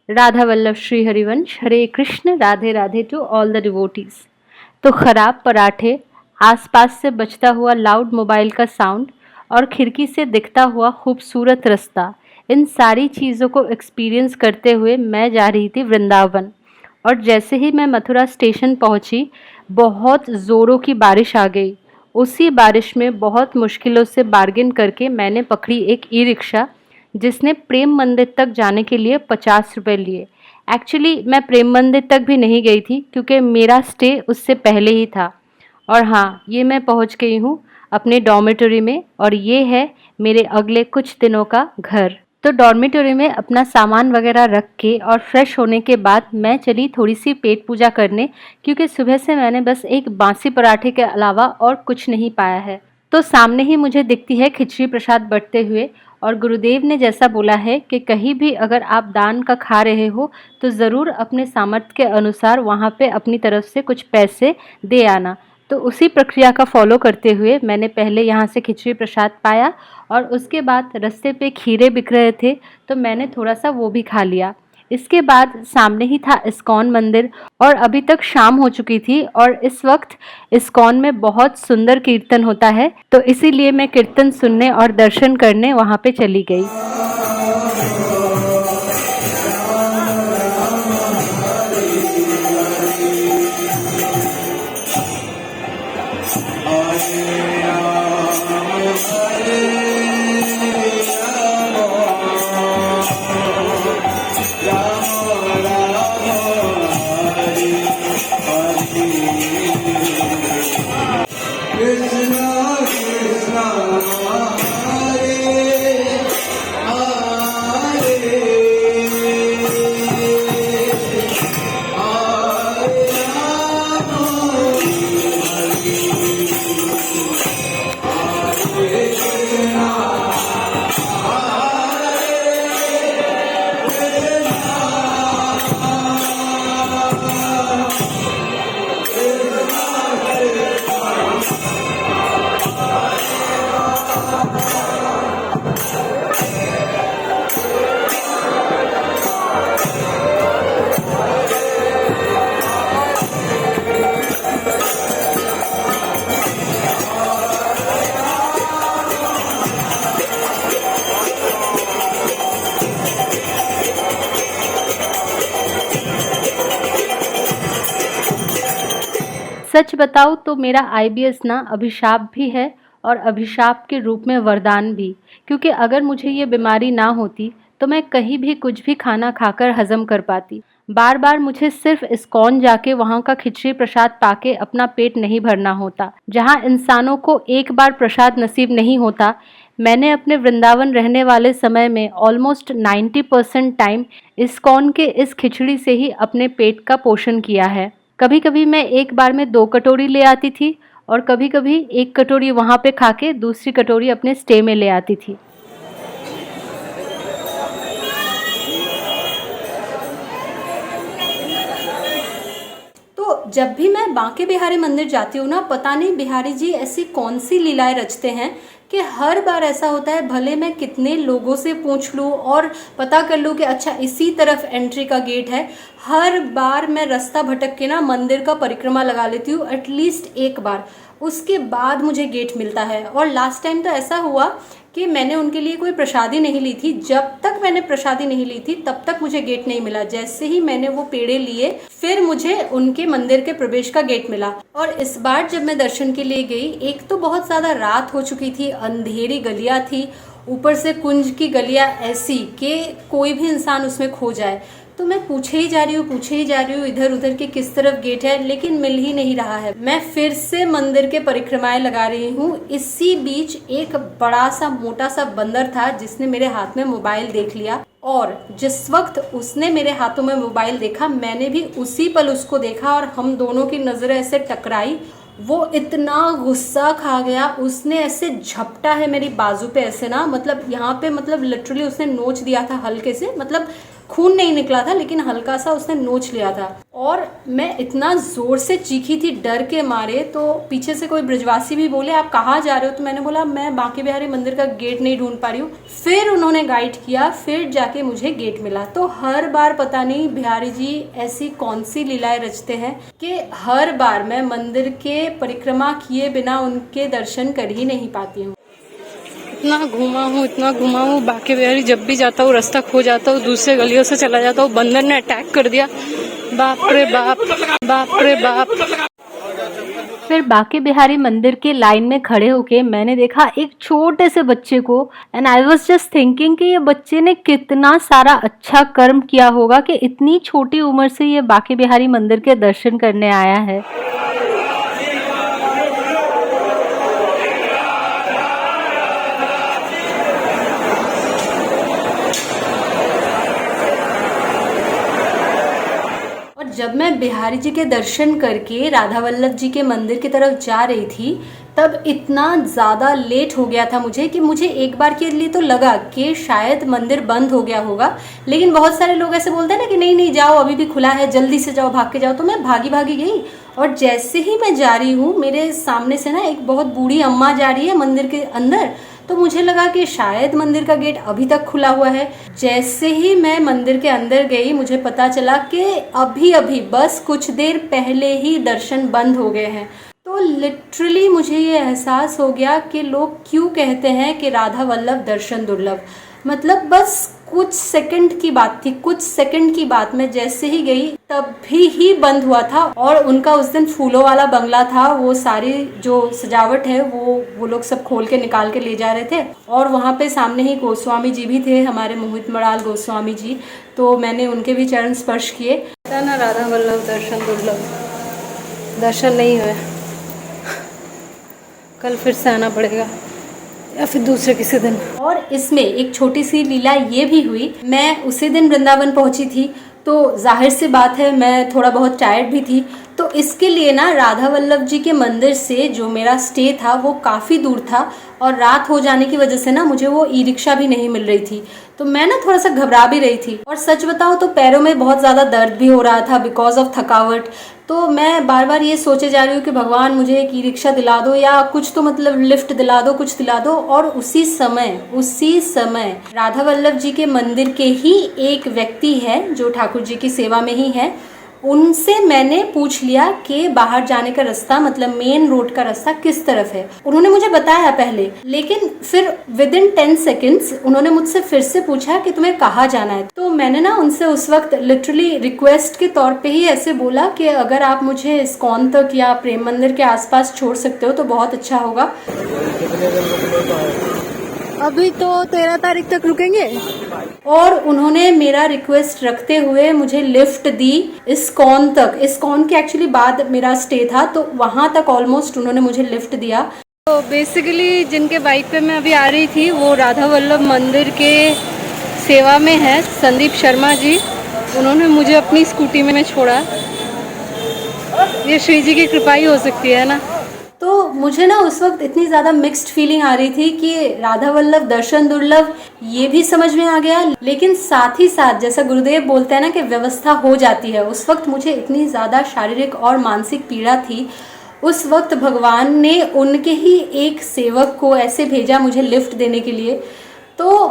Radha Vallabh Shri Harivansh, Hare Krishna, Radhe Radhe to all the devotees. तो खराब पराठे, आसपास से बजता हुआ लाउड मोबाइल का साउंड और खिड़की से दिखता हुआ खूबसूरत रास्ता, इन सारी चीज़ों को एक्सपीरियंस करते हुए मैं जा रही थी वृंदावन। और जैसे ही मैं मथुरा स्टेशन पहुंची, बहुत ज़ोरों की बारिश आ गई। उसी बारिश में बहुत मुश्किलों से बार्गिन करके मैंने पकड़ी एक ई रिक्शा, जिसने प्रेम मंदिर तक जाने के लिए 50 रुपये लिए। एक्चुअली मैं प्रेम मंदिर तक भी नहीं गई थी, क्योंकि मेरा स्टे उससे पहले ही था। और हाँ, ये मैं पहुंच गई हूँ अपने डॉर्मेटरी में, और ये है मेरे अगले कुछ दिनों का घर। तो डॉर्मेटरी में अपना सामान वगैरह रख के और फ्रेश होने के बाद मैं चली थोड़ी सी पेट पूजा करने, क्योंकि सुबह से मैंने बस एक बासी पराठे के अलावा और कुछ नहीं पाया है। तो सामने ही मुझे दिखती है खिचड़ी प्रसाद बंटते हुए, और गुरुदेव ने जैसा बोला है कि कहीं भी अगर आप दान का खा रहे हो तो ज़रूर अपने सामर्थ्य के अनुसार वहाँ पे अपनी तरफ से कुछ पैसे दे आना। तो उसी प्रक्रिया का फॉलो करते हुए मैंने पहले यहाँ से खिचड़ी प्रसाद पाया, और उसके बाद रास्ते पे खीरे बिक रहे थे तो मैंने थोड़ा सा वो भी खा लिया। इसके बाद सामने ही था इस्कॉन मंदिर, और अभी तक शाम हो चुकी थी और इस वक्त इस्कॉन में बहुत सुंदर कीर्तन होता है, तो इसीलिए मैं कीर्तन सुनने और दर्शन करने वहाँ पे चली गई। सच बताऊँ तो मेरा आईबीएस ना अभिशाप भी है और अभिशाप के रूप में वरदान भी, क्योंकि अगर मुझे ये बीमारी ना होती तो मैं कहीं भी कुछ भी खाना खाकर हजम कर पाती। बार बार मुझे सिर्फ इस्कॉन जाके वहाँ का खिचड़ी प्रसाद पाके अपना पेट नहीं भरना होता। जहाँ इंसानों को एक बार प्रसाद नसीब नहीं होता, मैंने अपने वृंदावन रहने वाले समय में ऑलमोस्ट 90% टाइम इस्कॉन के इस खिचड़ी से ही अपने पेट का पोषण किया है। कभी कभी मैं एक बार में 2 कटोरी ले आती थी, और कभी कभी 1 कटोरी वहाँ पे खा के दूसरी कटोरी अपने स्टे में ले आती थी। तो जब भी मैं बांके बिहारी मंदिर जाती हूँ ना, पता नहीं बिहारी जी ऐसी कौन सी लीलाएं रचते हैं कि हर बार ऐसा होता है, भले मैं कितने लोगों से पूछ लूँ और पता कर लूँ कि अच्छा इसी तरफ एंट्री का गेट है, हर बार मैं रास्ता भटक के ना मंदिर का परिक्रमा लगा लेती हूँ एटलीस्ट एक बार, उसके बाद मुझे गेट मिलता है। और लास्ट टाइम तो ऐसा हुआ कि मैंने उनके लिए कोई प्रसादी नहीं ली थी। जब तक मैंने प्रसादी नहीं ली थी तब तक मुझे गेट नहीं मिला। जैसे ही मैंने वो पेड़े लिए फिर मुझे उनके मंदिर के प्रवेश का गेट मिला। और इस बार जब मैं दर्शन के लिए गई, एक तो बहुत ज़्यादा रात हो चुकी थी, अंधेरी गलियाँ थी, ऊपर से कुंज की गलियाँ ऐसी कि कोई भी इंसान उसमें खो जाए। तो मैं पूछे ही जा रही हूँ इधर उधर के किस तरफ गेट है, लेकिन मिल ही नहीं रहा है। मैं फिर से मंदिर के परिक्रमाएं लगा रही हूँ। इसी बीच एक बड़ा सा मोटा सा बंदर था जिसने मेरे हाथ में मोबाइल देख लिया, और जिस वक्त उसने मेरे हाथों में मोबाइल देखा मैंने भी उसी पल उसको देखा, और हम दोनों की नजरें ऐसे टकराई। वो इतना गुस्सा खा गया, उसने ऐसे झपटा है मेरी बाजू पे ऐसे ना, मतलब यहाँ पे मतलब लिटरली उसने नोच दिया था हल्के से, मतलब खून नहीं निकला था, लेकिन हल्का सा उसने नोच लिया था। और मैं इतना ज़ोर से चीखी थी डर के मारे, तो पीछे से कोई ब्रजवासी भी बोले आप कहाँ जा रहे हो, तो मैंने बोला मैं बांके बिहारी मंदिर का गेट नहीं ढूंढ पा रही हूँ। फिर उन्होंने गाइड किया, फिर जाके मुझे गेट मिला। तो हर बार पता नहीं बिहारी जी ऐसी कौन सी लीलाएं रचते हैं कि हर बार मैं मंदिर के परिक्रमा किए बिना उनके दर्शन कर ही नहीं पाती हूँ। इतना घुमा हूँ, बांके बिहारी जब भी जाता हूँ रास्ता खो जाता हूँ, दूसरे गलियों से चला जाता हूँ। बंदर ने अटैक कर दिया, बाप रे बाप, बाप रे बाप। फिर बांके बिहारी मंदिर के लाइन में खड़े होके मैंने देखा एक छोटे से बच्चे को, and I was just thinking कि ये बच्चे ने कितना सारा अच्छा कर्म किया होगा कि इतनी छोटी उम्र से ये बांके बिहारी मंदिर के दर्शन करने आया है। जब मैं बिहारी जी के दर्शन करके राधा वल्लभ जी के मंदिर की तरफ जा रही थी, तब इतना ज़्यादा लेट हो गया था मुझे कि मुझे एक बार के लिए तो लगा कि शायद मंदिर बंद हो गया होगा। लेकिन बहुत सारे लोग ऐसे बोलते हैं ना कि नहीं नहीं जाओ, अभी भी खुला है, जल्दी से जाओ, भाग के जाओ। तो मैं भागी भागी गई, और जैसे ही मैं जा रही हूँ मेरे सामने से ना एक बहुत बूढ़ी अम्मा जा रही है मंदिर के अंदर। तो मुझे लगा कि शायद मंदिर का गेट अभी तक खुला हुआ है। जैसे ही मैं मंदिर के अंदर गई, मुझे पता चला कि अभी अभी बस कुछ देर पहले ही दर्शन बंद हो गए हैं। तो लिटरली मुझे ये एहसास हो गया कि लोग क्यों कहते हैं कि राधा वल्लभ दर्शन दुर्लभ। मतलब बस कुछ सेकंड की बात थी, कुछ सेकंड की बात। मैं जैसे ही गई तभी ही बंद हुआ था। और उनका उस दिन फूलों वाला बंगला था, वो सारी जो सजावट है वो लोग सब खोल के निकाल के ले जा रहे थे। और वहाँ पे सामने ही गोस्वामी जी भी थे, हमारे मोहित मड़ाल गोस्वामी जी। तो मैंने उनके भी चरण स्पर्श किए। ना राधा वल्लभ दर्शन दुर्लभ, दर्शन नहीं हुए, कल फिर से आना पड़ेगा या फिर दूसरे किसी दिन। और इसमें एक छोटी सी लीला ये भी हुई, मैं उसी दिन वृंदावन पहुंची थी, तो जाहिर सी बात है मैं थोड़ा बहुत टायर्ड भी थी। तो इसके लिए ना राधा वल्लभ जी के मंदिर से जो मेरा स्टे था वो काफ़ी दूर था, और रात हो जाने की वजह से ना मुझे वो ई रिक्शा भी नहीं मिल रही थी। तो मैं ना थोड़ा सा घबरा भी रही थी, और सच बताऊँ तो पैरों में बहुत ज़्यादा दर्द भी हो रहा था बिकॉज ऑफ थकावट। तो मैं बार बार ये सोचे जा रही हूँ कि भगवान मुझे एक ई रिक्शा दिला दो, या कुछ तो मतलब लिफ्ट दिला दो, कुछ दिला दो। और उसी समय राधा वल्लभ जी के मंदिर के ही एक व्यक्ति है जो ठाकुर जी की सेवा में ही है, उनसे मैंने पूछ लिया कि बाहर जाने का रास्ता, मतलब मेन रोड का रास्ता किस तरफ है। उन्होंने मुझे बताया पहले, लेकिन फिर विद इन 10 सेकेंड्स उन्होंने मुझसे फिर से पूछा कि तुम्हें कहाँ जाना है। तो मैंने ना उनसे उस वक्त लिटरली रिक्वेस्ट के तौर पे ही ऐसे बोला कि अगर आप मुझे इस्कॉन तक या प्रेम मंदिर के आसपास छोड़ सकते हो तो बहुत अच्छा होगा। अभी तो 13 तारीख तक रुकेंगे। और उन्होंने मेरा रिक्वेस्ट रखते हुए मुझे लिफ्ट दी इस्कॉन तक। इस्कॉन के एक्चुअली बाद मेरा स्टे था, तो वहाँ तक ऑलमोस्ट उन्होंने मुझे लिफ्ट दिया। तो बेसिकली जिनके बाइक पे मैं अभी आ रही थी वो राधा वल्लभ मंदिर के सेवा में है, संदीप शर्मा जी। उन्होंने मुझे अपनी स्कूटी में छोड़ा। ये श्री जी की कृपा ही हो सकती है ना। तो मुझे ना उस वक्त इतनी ज़्यादा मिक्स्ड फीलिंग आ रही थी कि राधा वल्लभ दर्शन दुर्लभ ये भी समझ में आ गया, लेकिन साथ ही साथ जैसा गुरुदेव बोलते हैं ना कि व्यवस्था हो जाती है, उस वक्त मुझे इतनी ज़्यादा शारीरिक और मानसिक पीड़ा थी। उस वक्त भगवान ने उनके ही एक सेवक को ऐसे भेजा मुझे लिफ्ट देने के लिए। तो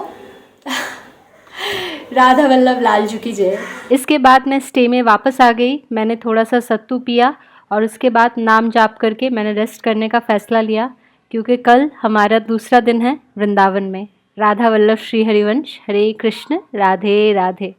राधा वल्लभ लालजू की जय। इसके बाद मैं स्टे में वापस आ गई। मैंने थोड़ा सा सत्तू पिया और उसके बाद नाम जाप करके मैंने रेस्ट करने का फ़ैसला लिया, क्योंकि कल हमारा दूसरा दिन है वृंदावन में। राधा वल्लभ श्री हरिवंश। हरे कृष्ण, राधे राधे।